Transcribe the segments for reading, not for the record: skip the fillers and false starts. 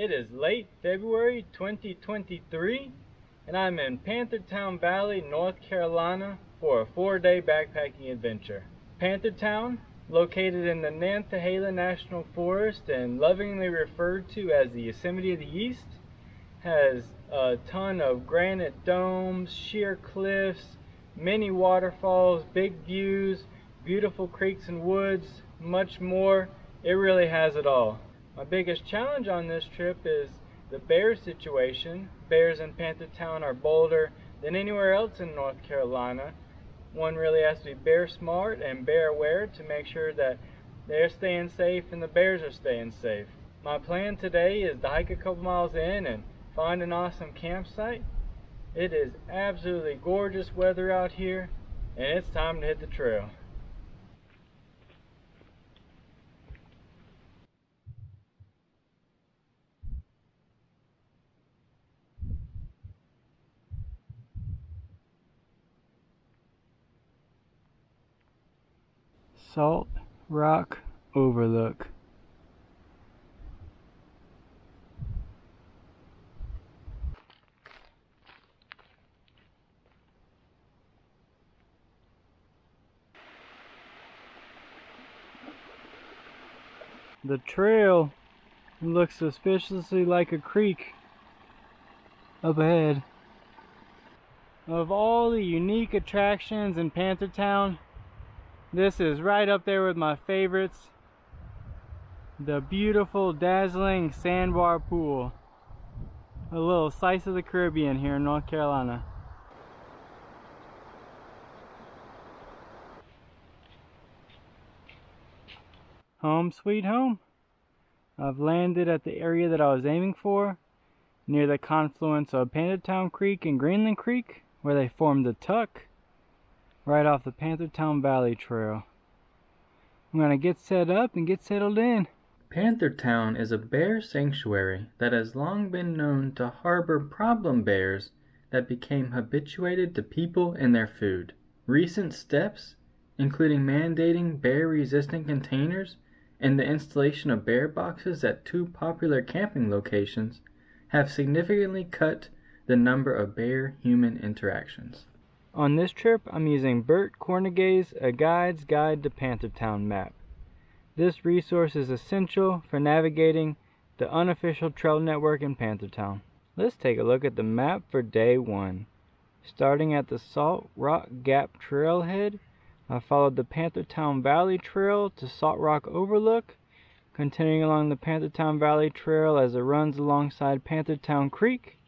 It is late February 2023, and I'm in Panthertown Valley, North Carolina for a 4-day backpacking adventure. Panthertown, located in the Nantahala National Forest and lovingly referred to as the Yosemite of the East, has a ton of granite domes, sheer cliffs, many waterfalls, big views, beautiful creeks and woods, much more. It really has it all. My biggest challenge on this trip is the bear situation. Bears in Panthertown are bolder than anywhere else in North Carolina. One really has to be bear smart and bear aware to make sure that they're staying safe and the bears are staying safe. My plan today is to hike a couple miles in and find an awesome campsite. It is absolutely gorgeous weather out here, and it's time to hit the trail. Salt Rock Overlook. The trail looks suspiciously like a creek up ahead. Of all the unique attractions in Panthertown, this is right up there with my favorites. The beautiful, dazzling sandbar pool. A little slice of the Caribbean here in North Carolina. Home sweet home. I've landed at the area that I was aiming for, near the confluence of Panthertown Creek and Greenland Creek, where they form the Tuck, right off the Panthertown Valley Trail. I'm gonna get set up and get settled in. Panthertown is a bear sanctuary that has long been known to harbor problem bears that became habituated to people and their food. Recent steps, including mandating bear-resistant containers and the installation of bear boxes at 2 popular camping locations, have significantly cut the number of bear-human interactions. On this trip, I'm using Bert Cornegay's A Guide's Guide to Panthertown map. This resource is essential for navigating the unofficial trail network in Panthertown. Let's take a look at the map for day 1. Starting at the Salt Rock Gap trailhead, I followed the Panthertown Valley Trail to Salt Rock Overlook, continuing along the Panthertown Valley Trail as it runs alongside Panthertown Creek,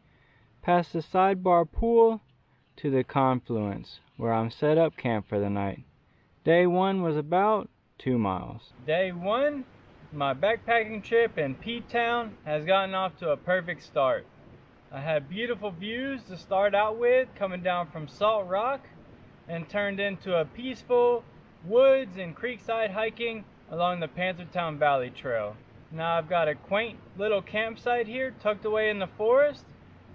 past the Sidebar Pool, to the confluence, where I'm set up camp for the night. Day 1 was about 2 miles. Day 1, my backpacking trip in P-Town has gotten off to a perfect start. I had beautiful views to start out with coming down from Salt Rock, and turned into a peaceful woods and creekside hiking along the Panthertown Valley Trail. Now I've got a quaint little campsite here tucked away in the forest,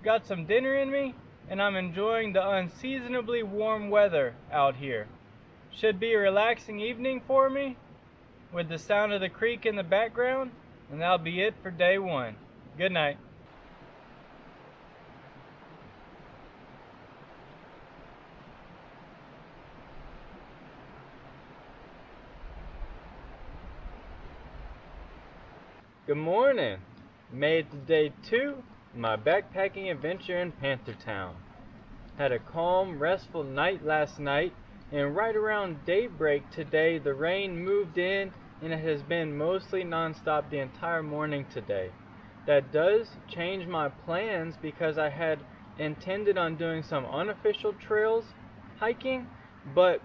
got some dinner in me, and I'm enjoying the unseasonably warm weather out here. Should be a relaxing evening for me with the sound of the creek in the background, and that'll be it for day 1. Good night. Good morning. Made it to day 2, my backpacking adventure in Panthertown. Had a calm, restful night last night, and right around daybreak today the rain moved in, and it has been mostly non-stop the entire morning today. That does change my plans because I had intended on doing some unofficial trails hiking, but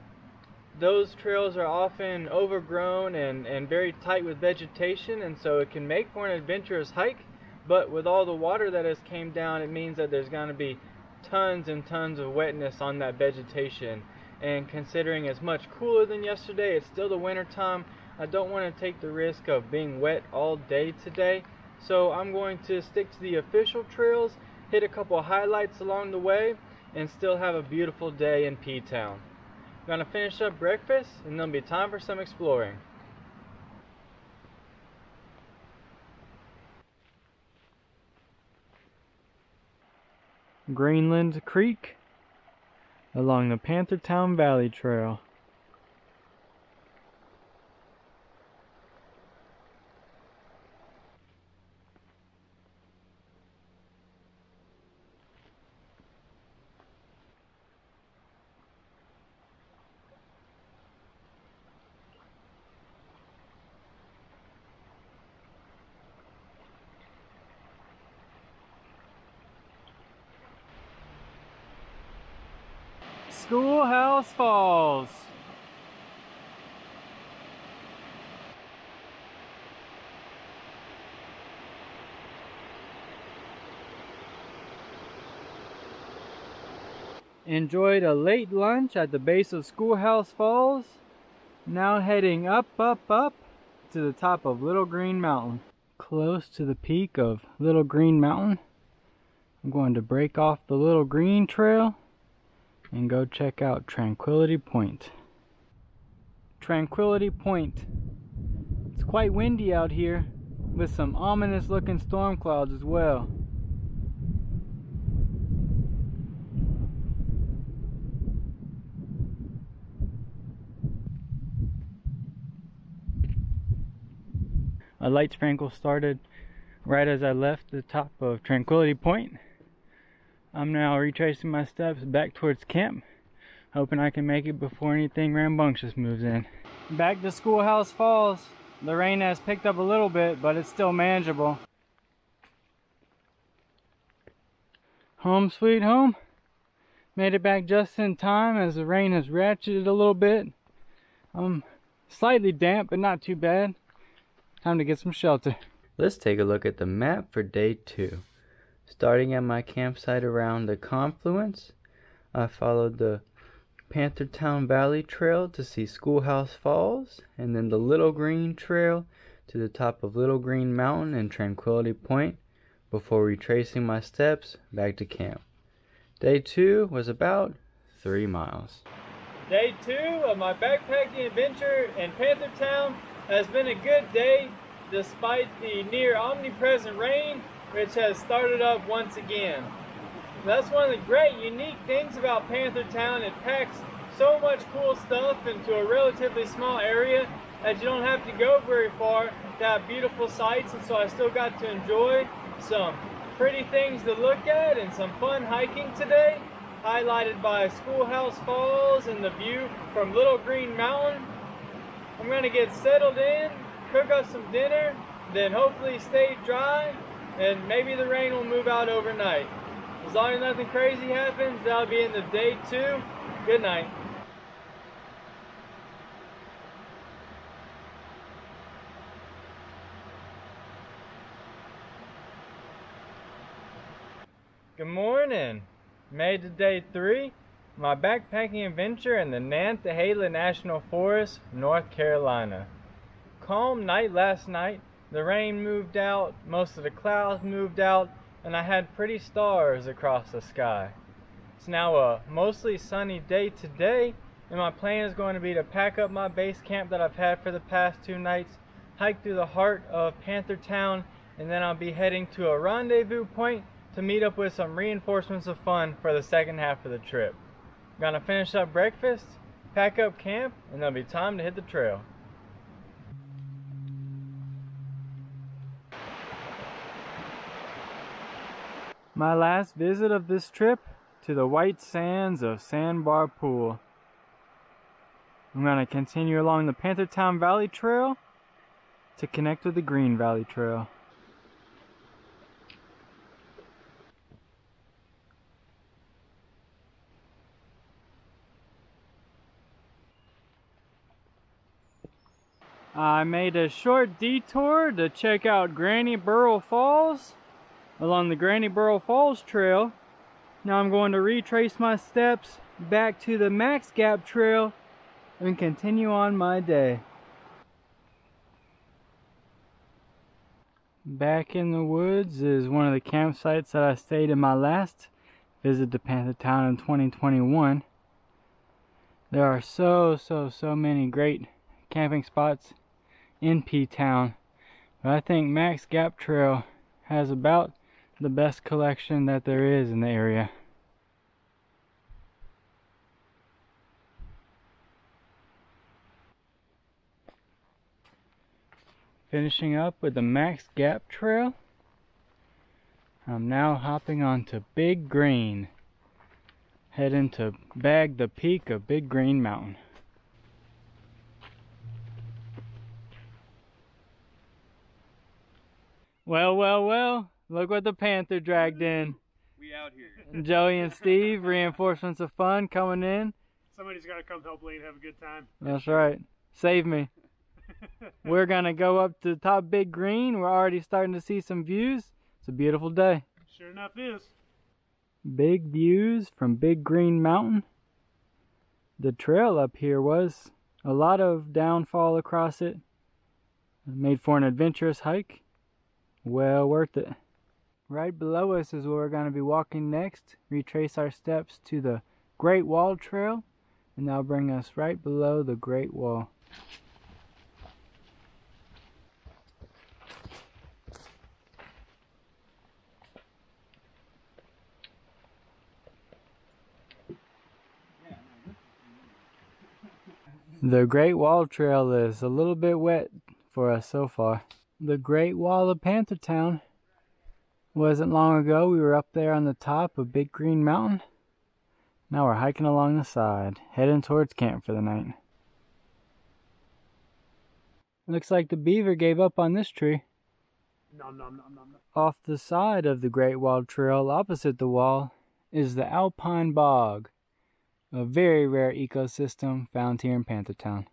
those trails are often overgrown and very tight with vegetation, and so it can make for an adventurous hike, but with all the water that has came down, it means that there's going to be tons and tons of wetness on that vegetation. And considering it's much cooler than yesterday, it's still the winter time, I don't want to take the risk of being wet all day today, so I'm going to stick to the official trails, hit a couple highlights along the way, and still have a beautiful day in P-Town. I'm gonna finish up breakfast, and there'll be time for some exploring. Greenland Creek along the Panthertown Valley Trail. Schoolhouse Falls. Enjoyed a late lunch at the base of Schoolhouse Falls. Now heading up to the top of Little Green Mountain. Close to the peak of Little Green Mountain, I'm going to break off the Little Green Trail and go check out Tranquility Point. Tranquility Point. It's quite windy out here with some ominous looking storm clouds as well. A light sprinkle started right as I left the top of Tranquility Point. I'm now retracing my steps back towards camp, hoping I can make it before anything rambunctious moves in. Back to Schoolhouse Falls. The rain has picked up a little bit, but it's still manageable. Home sweet home. Made it back just in time as the rain has ratcheted a little bit. I'm slightly damp, but not too bad. Time to get some shelter. Let's take a look at the map for day 2. Starting at my campsite around the confluence, I followed the Panthertown Valley Trail to see Schoolhouse Falls, and then the Little Green Trail to the top of Little Green Mountain and Tranquility Point before retracing my steps back to camp. Day 2 was about 3 miles. Day 2 of my backpacking adventure in Panthertown has been a good day despite the near omnipresent rain, which has started up once again. That's one of the great unique things about Panthertown. It packs so much cool stuff into a relatively small area that you don't have to go very far to have beautiful sights, and so I still got to enjoy some pretty things to look at and some fun hiking today, highlighted by Schoolhouse Falls and the view from Little Green Mountain. I'm going to get settled in, cook up some dinner, then hopefully stay dry, and maybe the rain will move out overnight. As long as nothing crazy happens, that'll be into day 2. Good night. Good morning. Made to day 3, my backpacking adventure in the Nantahala National Forest, North Carolina. Calm night last night. The rain moved out, most of the clouds moved out, and I had pretty stars across the sky. It's now a mostly sunny day today, and my plan is going to be to pack up my base camp that I've had for the past 2 nights, hike through the heart of Panthertown, and then I'll be heading to a rendezvous point to meet up with some reinforcements of fun for the second half of the trip. I'm gonna finish up breakfast, pack up camp, and there'll be time to hit the trail. My last visit of this trip to the white sands of Sandbar Pool. I'm going to continue along the Panthertown Valley Trail to connect with the Green Valley Trail. I made a short detour to check out Granny Burrow Falls along the Granny Burrow Falls Trail. Now I'm going to retrace my steps back to the Max Gap Trail and continue on my day. Back in the woods is one of the campsites that I stayed in my last visit to Panthertown in 2021. There are so many great camping spots in P-Town, but I think Max Gap Trail has about the best collection that there is in the area. Finishing up with the Max Gap Trail. I'm now hopping onto Big Green, heading to bag the peak of Big Green Mountain. Well, look what the Panther dragged in. We out here. Joey and Steve, reinforcements of fun coming in. Somebody's got to come help Lane have a good time. That's right. Save me. We're gonna go up to the top Big Green. We're already starting to see some views. It's a beautiful day. Sure enough is. Big views from Big Green Mountain. The trail up here was a lot of downfall across it. Made for an adventurous hike. Well worth it. Right below us is where we're going to be walking next. Retrace our steps to the Great Wall Trail, and that'll bring us right below the Great Wall. The Great Wall Trail is a little bit wet for us so far. The Great Wall of Panthertown. Wasn't long ago we were up there on the top of Big Green Mountain. Now we're hiking along the side, heading towards camp for the night. Looks like the beaver gave up on this tree. Nom, nom, nom, nom, nom. Off the side of the Great Wall Trail, opposite the wall, is the Alpine Bog, a very rare ecosystem found here in Panthertown.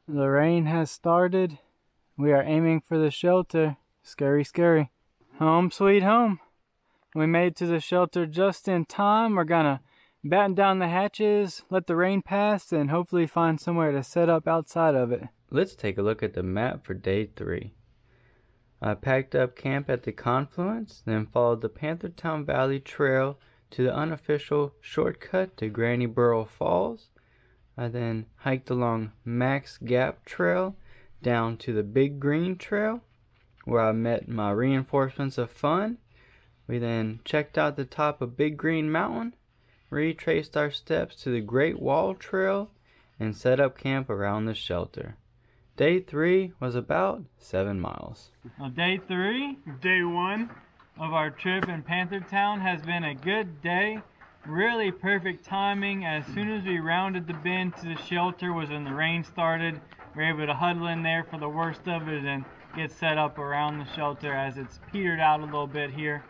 The rain has started. We are aiming for the shelter. Scary, scary. Home sweet home. We made it to the shelter just in time. We're gonna batten down the hatches, let the rain pass, and hopefully find somewhere to set up outside of it. Let's take a look at the map for day 3. I packed up camp at the confluence, then followed the Panthertown Valley Trail to the unofficial shortcut to Granny Burrow Falls. I then hiked along Max Gap Trail down to the Big Green Trail, where I met my reinforcements of fun. We then checked out the top of Big Green Mountain, retraced our steps to the Great Wall Trail, and set up camp around the shelter. Day 3 was about 7 miles. Well, day 3 Day 1. of our trip in Panthertown has been a good day. Really perfect timing. As soon as we rounded the bend to the shelter was when the rain started. We were able to huddle in there for the worst of it and get set up around the shelter as it's petered out a little bit here.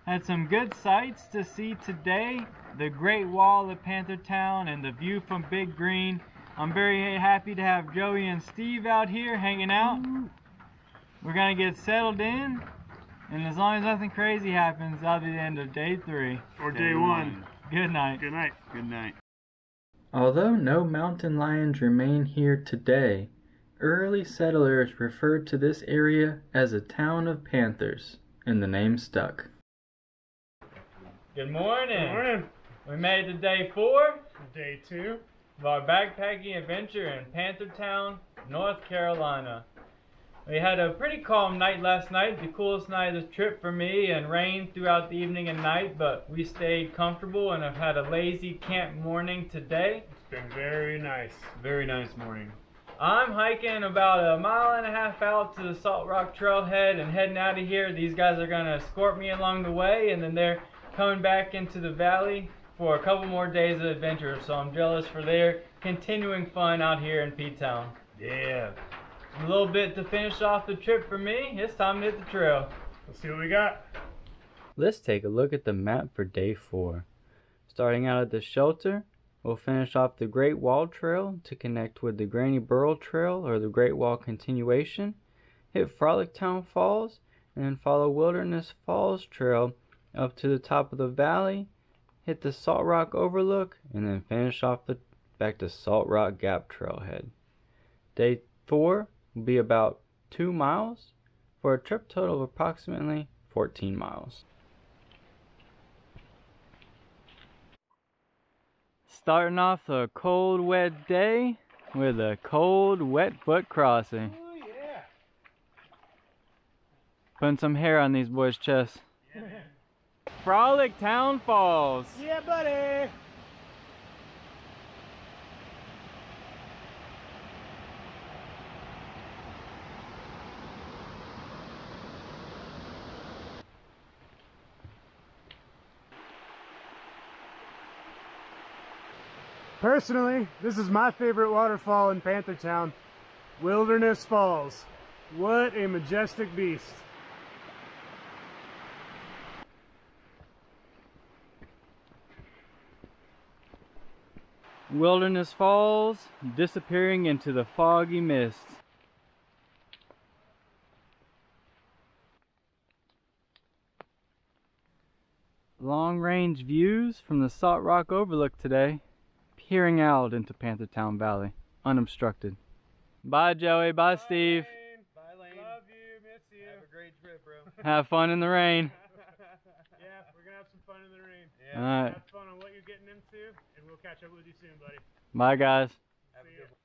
Had some good sights to see today. The Great Wall of Panthertown and the view from Big Green. I'm very happy to have Joey and Steve out here hanging out. We're gonna get settled in, and as long as nothing crazy happens, that'll be the end of day 3. Or day 1. Good night. Good night. Good night. Although no mountain lions remain here today, early settlers referred to this area as a town of panthers, and the name stuck. Good morning. Good morning. We made it to day 4 Day 2. of our backpacking adventure in Panthertown, North Carolina. We had a pretty calm night last night, the coolest night of the trip for me, and rain throughout the evening and night, but we stayed comfortable and have had a lazy camp morning today. It's been very nice. Very nice morning. I'm hiking about 1.5 miles out to the Salt Rock Trailhead and heading out of here. These guys are going to escort me along the way, and then they're coming back into the valley for a couple more days of adventure, so I'm jealous for their continuing fun out here in P-Town. Yeah. A little bit to finish off the trip for me. It's time to hit the trail. Let's see what we got. Let's take a look at the map for day 4. Starting out at the shelter, we'll finish off the Great Wall Trail to connect with the Granny Burrow Trail or the Great Wall continuation, hit Frolictown Falls, and then follow Wilderness Falls Trail up to the top of the valley, hit the Salt Rock Overlook, and then finish off back to Salt Rock Gap Trailhead. Day 4 will be about 2 miles for a trip total of approximately 14 miles. Starting off a cold, wet day with a cold, wet foot crossing. Oh, yeah. Putting some hair on these boys' chests. Yeah, man. Frolic Town Falls. Yeah, buddy. Personally, this is my favorite waterfall in Panthertown, Wilderness Falls. What a majestic beast. Wilderness Falls, disappearing into the foggy mist. Long-range views from the Salt Rock Overlook today, peering out into Panthertown Valley, unobstructed. Bye, Joey. Bye, Steve. Bye, Lane. Love you. Miss you. Have a great trip, bro. Have fun in the rain. Yeah, we're gonna have some fun in the rain. Yeah. All right. Have fun on what you're getting into, and we'll catch up with you soon, buddy. Bye, guys. Have a See good ya. one.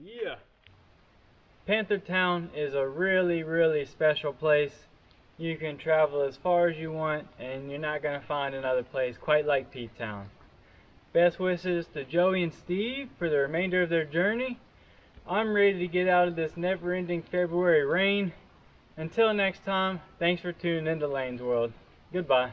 Yeah. Panthertown is a really, really special place. You can travel as far as you want, and you're not going to find another place quite like Pete Town. Best wishes to Joey and Steve for the remainder of their journey. I'm ready to get out of this never-ending February rain. Until next time, thanks for tuning into Lane's World. Goodbye.